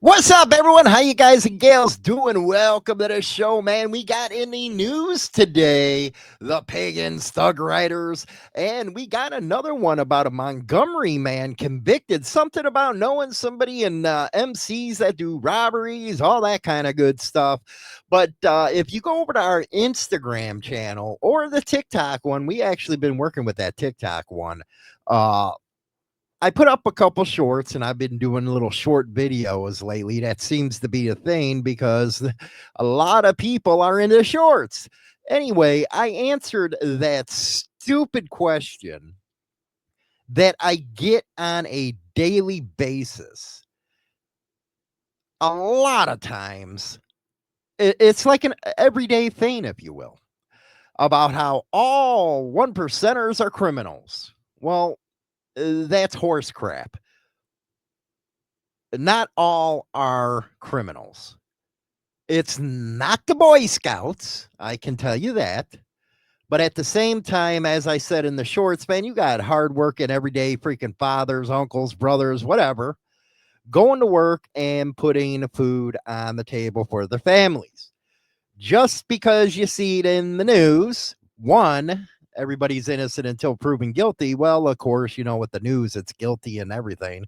What's up, everyone? How you guys and gals doing? Welcome to the show, man. We got in the news today, the Pagans, Thug Riders, and we got another one about a Montgomery man convicted, something about knowing somebody in MCs that do robberies, all that kind of good stuff. But if you go over to our Instagram channel or the TikTok one, we actually been working with that TikTok one. I put up a couple shorts and I've been doing little short videos lately. That seems to be a thing because a lot of people are into shorts. Anyway, I answered that stupid question that I get on a daily basis. A lot of times, it's like an everyday thing, if you will, about how all one percenters are criminals. Well, that's horse crap. Not all are criminals. It's not the Boy Scouts, I can tell you that. But at the same time, as I said in the shorts, man, you got hardworking, everyday freaking fathers, uncles, brothers, whatever, going to work and putting food on the table for their families. Just because you see it in the news, one, everybody's innocent until proven guilty. Well, of course, you know, with the news, it's guilty and everything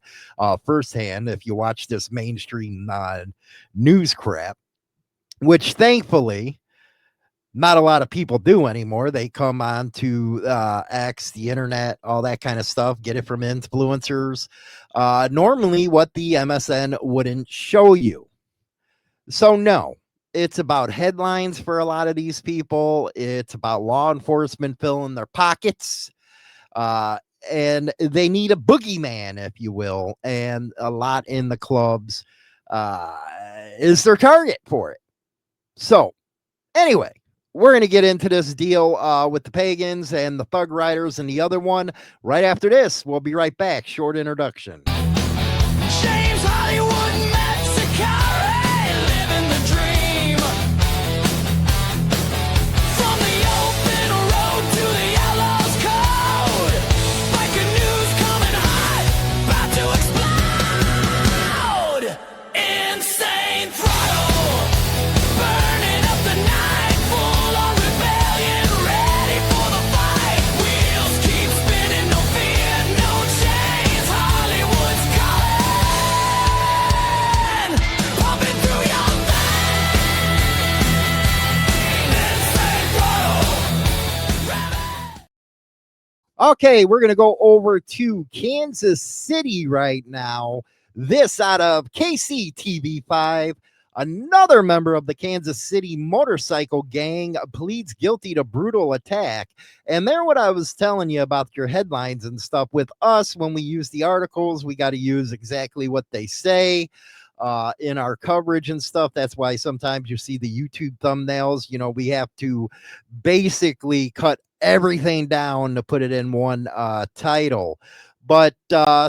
firsthand. If you watch this mainstream news crap, which thankfully not a lot of people do anymore. They come on to X, the internet, all that kind of stuff, get it from influencers. Normally what the MSN wouldn't show you. So no, it's about headlines for a lot of these people. It's about law enforcement filling their pockets. And they need a boogeyman, if you will. And a lot in the clubs is their target for it. So anyway, we're going to get into this deal with the Pagans and the Thug Riders and the other one right after this. We'll be right back. Short introduction. James Hollywood, Mexico. Okay, we're going to go over to Kansas City right now. This out of KCTV 5. Another member of the Kansas City motorcycle gang pleads guilty to brutal attack. And there, what I was telling you about your headlines and stuff with us, when we use the articles, we got to use exactly what they say in our coverage and stuff. That's why sometimes you see the YouTube thumbnails. You know, we have to basically cut everything down to put it in one title. But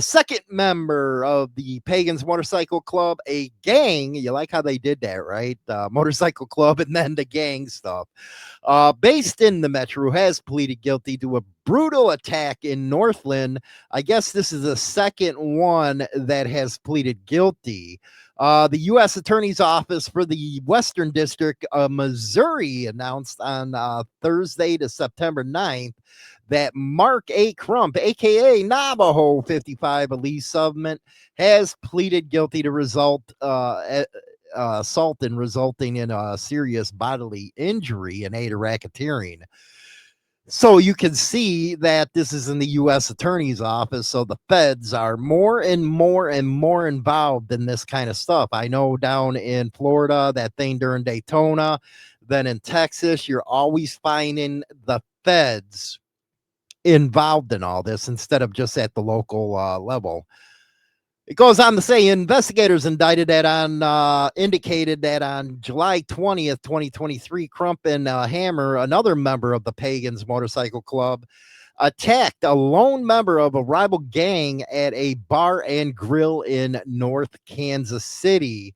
second member of the Pagans Motorcycle Club, a gang. You like how they did that, right? Motorcycle club and then the gang stuff. Based in the Metro, has pleaded guilty to a brutal attack in Northland. I guess this is the second one that has pleaded guilty. The U.S. Attorney's Office for the Western District of Missouri announced on Thursday to September 9th that Mark A. Crump, a.k.a. Navajo 55, Elise Subment, has pleaded guilty to assault and resulting in a serious bodily injury and aid of racketeering. So you can see that this is in the U.S. Attorney's Office. So the feds are more and more and more involved in this kind of stuff. I know down in Florida, that thing during Daytona, then in Texas, you're always finding the feds involved in all this instead of just at the local level. It goes on to say investigators indicated that on July 20th, 2023, Crump and Hammer, another member of the Pagans Motorcycle Club, attacked a lone member of a rival gang at a bar and grill in North Kansas City.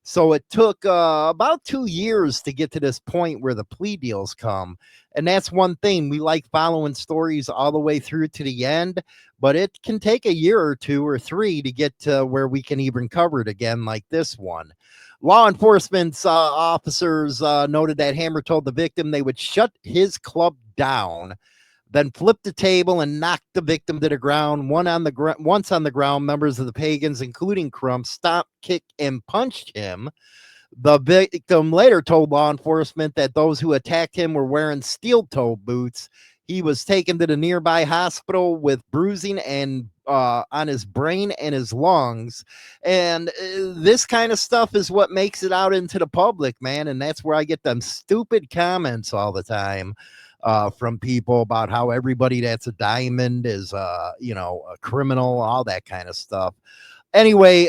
So it took about 2 years to get to this point where the plea deals come. And that's one thing. We like following stories all the way through to the end, but it can take a year or 2 or 3 to get to where we can even cover it again, like this one. Law enforcement officers noted that Hammer told the victim they would shut his club down, then flipped the table and knocked the victim to the ground. Once on the ground, members of the Pagans, including Crump, stomped, kicked, and punched him. The victim later told law enforcement that those who attacked him were wearing steel-toe boots. He was taken to the nearby hospital with bruising and on his brain and his lungs. And this kind of stuff is what makes it out into the public, man. And that's where I get them stupid comments all the time from people about how everybody that's a diamond is, a criminal, all that kind of stuff. Anyway,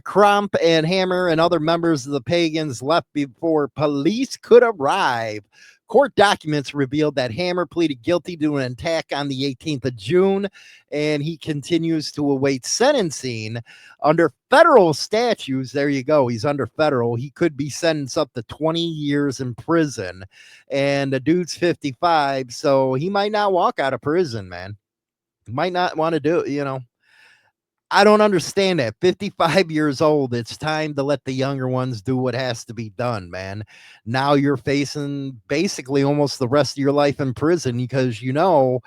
Crump and Hammer and other members of the Pagans left before police could arrive. Court documents revealed that Hammer pleaded guilty to an attack on the 18th of June, and he continues to await sentencing under federal statutes. There you go. He's under federal. He could be sentenced up to 20 years in prison, and the dude's 55, so he might not walk out of prison, man. He might not want to do it, I don't understand that. 55 years old, it's time to let the younger ones do what has to be done, man. Now you're facing basically almost the rest of your life in prison because you know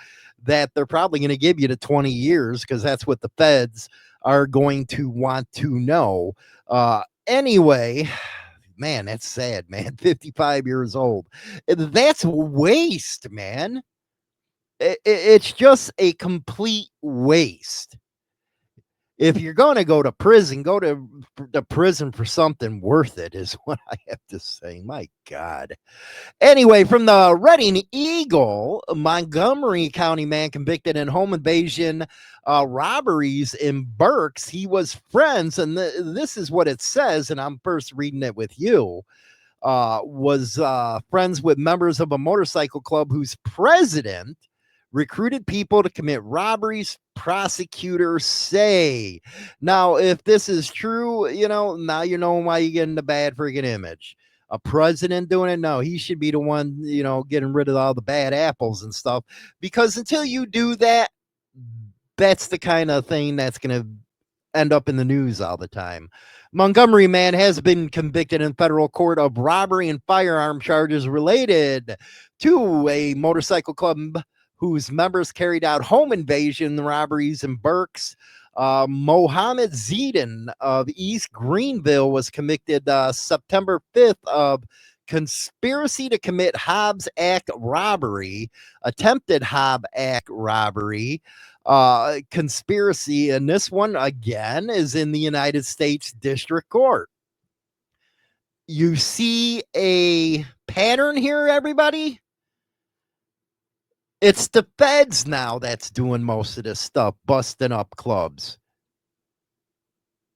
that they're probably going to give you the 20 years because that's what the feds are going to want to know. Anyway, man, that's sad, man. 55 years old. That's waste, man. It's just a complete waste. If you're going to go to prison, go to the prison for something worth it, is what I have to say. My God. Anyway, from the Reading Eagle, Montgomery County man convicted in home invasion robberies in Berks. He was friends, and this is what it says, and I'm first reading it with you. Was friends with members of a motorcycle club whose president recruited people to commit robberies, prosecutors say. Now, if this is true, now you know why you get in the bad freaking image. A president doing it? No, he should be the one, getting rid of all the bad apples and stuff. Because until you do that, that's the kind of thing that's going to end up in the news all the time. Montgomery man has been convicted in federal court of robbery and firearm charges related to a motorcycle club whose members carried out home invasion robberies in Berks. Mohammed Zedin of East Greenville was convicted September 5th of conspiracy to commit Hobbs Act robbery, attempted Hobbs Act robbery, conspiracy. And this one, again, is in the United States District Court. You see a pattern here, everybody? It's the feds now that's doing most of this stuff, busting up clubs.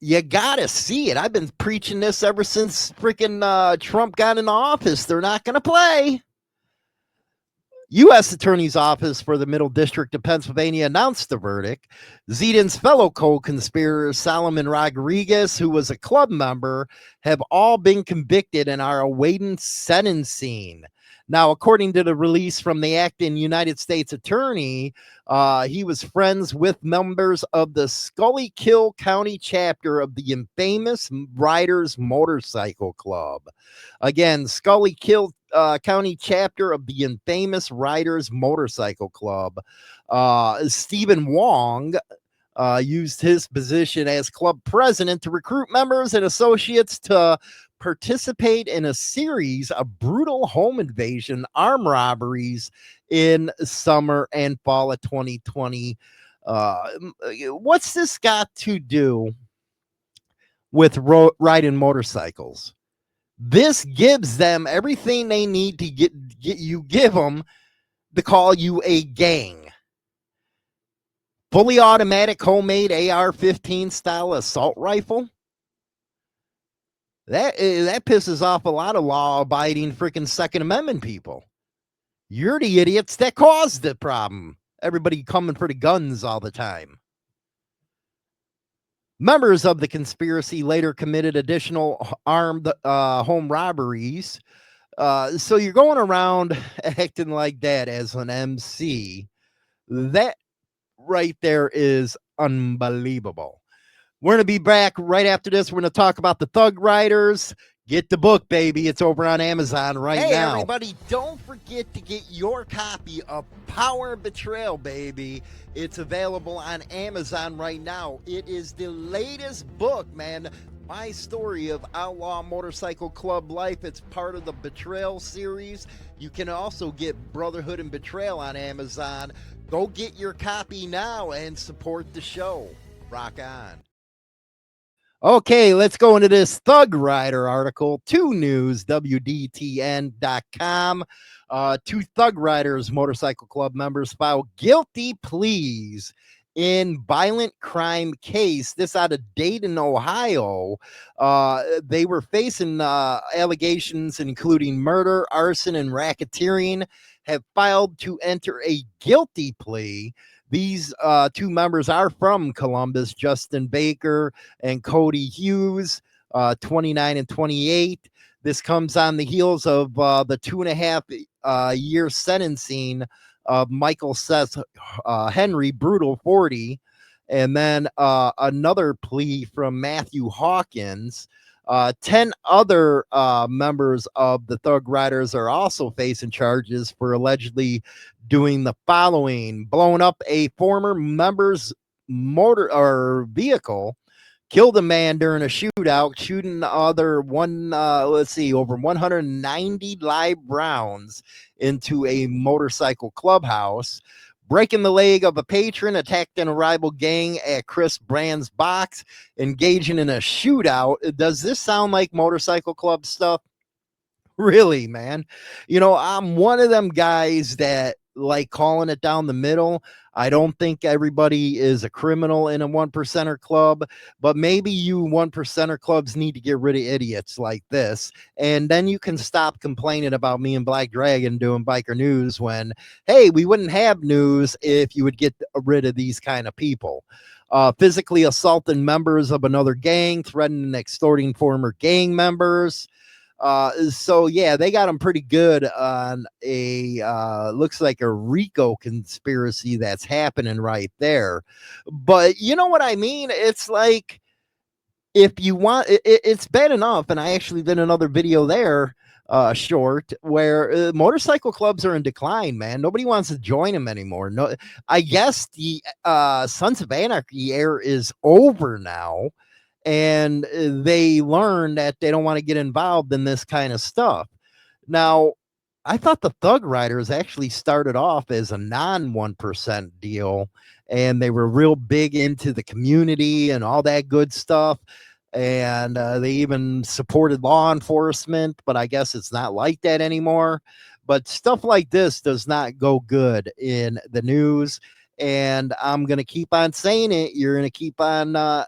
You gotta see it. I've been preaching this ever since freaking Trump got in office. They're not gonna play. U.S. Attorney's Office for the Middle District of Pennsylvania announced the verdict. Zedin's fellow co-conspirator, Solomon Rodriguez, who was a club member, have all been convicted and are awaiting sentencing. Now, according to the release from the acting United States attorney, he was friends with members of the Schuylkill County chapter of the infamous Ryders Motorcycle Club. Again, Schuylkill County chapter of the infamous Ryders Motorcycle Club. Stephen Wong used his position as club president to recruit members and associates to participate in a series of brutal home invasion armed robberies in summer and fall of 2020. What's this got to do with riding motorcycles? This gives them everything they need to get you give them to call you a gang. Fully automatic homemade AR-15 style assault rifle. That pisses off a lot of law-abiding freaking Second Amendment people. You're the idiots that caused the problem. Everybody coming for the guns all the time. Members of the conspiracy later committed additional armed home robberies. So you're going around acting like that as an MC. That right there is unbelievable. We're going to be back right after this. We're going to talk about the Thug Riders. Get the book, baby. It's over on Amazon right now. Hey, everybody, don't forget to get your copy of Power and Betrayal, baby. It's available on Amazon right now. It is the latest book, man. My story of outlaw motorcycle club life. It's part of the Betrayal series. You can also get Brotherhood and Betrayal on Amazon. Go get your copy now and support the show. Rock on. Okay, let's go into this Thug Rider article. 2 News, WDTN.com. 2 Thug Riders Motorcycle Club members filed guilty pleas in violent crime case. This out of Dayton, Ohio. They were facing allegations including murder, arson, and racketeering. Have filed to enter a guilty plea. These 2 members are from Columbus, Justin Baker and Cody Hughes, 29 and 28. This comes on the heels of the 2.5 year sentencing of Michael Seth Henry, brutal 40. And then another plea from Matthew Hawkins. 10 other members of the Thug Riders are also facing charges for allegedly doing the following: blowing up a former member's motor or vehicle, killed a man during a shootout, shooting the other over 190 live rounds into a motorcycle clubhouse, breaking the leg of a patron, attacked an rival gang at Chris Brand's box, engaging in a shootout. Does this sound like motorcycle club stuff? Really, man. You know, I'm one of them guys that like calling it down the middle. I don't think everybody is a criminal in a 1%er club, but maybe you 1%er clubs need to get rid of idiots like this. And then you can stop complaining about me and Black Dragon doing biker news when, hey, we wouldn't have news if you would get rid of these kind of people. Physically assaulting members of another gang, threatening and extorting former gang members. So yeah, they got them pretty good on a looks like a RICO conspiracy that's happening right there. But you know what I mean? It's like, if you want, it's bad enough. And I actually did another video there, short, where motorcycle clubs are in decline, man. Nobody wants to join them anymore. No, I guess the Sons of Anarchy era is over now. And they learn that they don't want to get involved in this kind of stuff. Now, I thought the Thug Riders actually started off as a non 1% deal, and they were real big into the community and all that good stuff. And they even supported law enforcement, but I guess it's not like that anymore. But stuff like this does not go good in the news. And I'm going to keep on saying it. You're going to keep on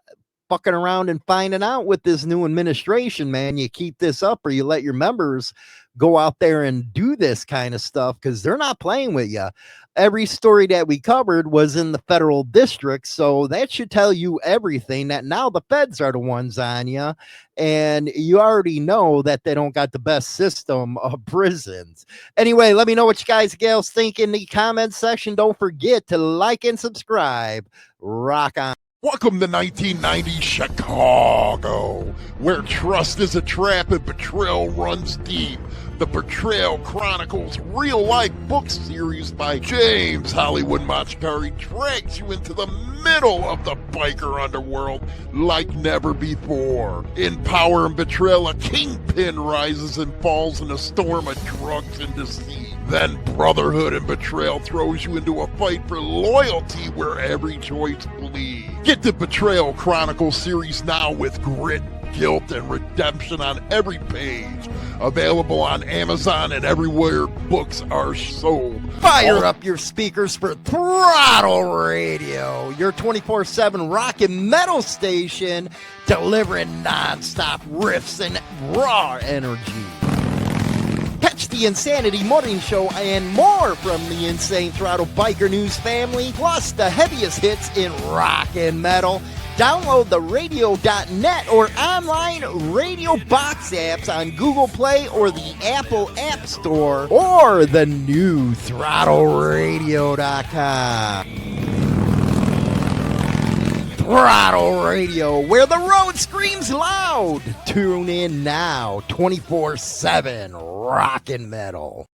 fucking around and finding out with this new administration, man. You keep this up, or you let your members go out there and do this kind of stuff, because they're not playing with you. Every story that we covered was in the federal district, so that should tell you everything, that now the feds are the ones on you, and you already know that they don't got the best system of prisons. Anyway, let me know what you guys and gals think in the comment section. Don't forget to like and subscribe. Rock on. Welcome to 1990 Chicago, where trust is a trap and betrayal runs deep. The Betrayal Chronicles real-life book series by James Hollywood Machikari drags you into the middle of the biker underworld like never before. In Power and Betrayal, a kingpin rises and falls in a storm of drugs and deceit. Then Brotherhood and Betrayal throws you into a fight for loyalty where every choice bleeds. Get the Betrayal Chronicles series now with grit, guilt, and redemption on every page. Available on Amazon and everywhere books are sold. Fire up your speakers for Throttle Radio, your 24/7 rock and metal station, delivering non-stop riffs and raw energy. Catch the Insanity Morning Show and more from the Insane Throttle Biker News family, plus the heaviest hits in rock and metal Download the radio.net or online radio box apps on Google Play or the Apple App Store or the new ThrottleRadio.com. Throttle Radio, where the road screams loud. Tune in now, 24/7 rock and metal.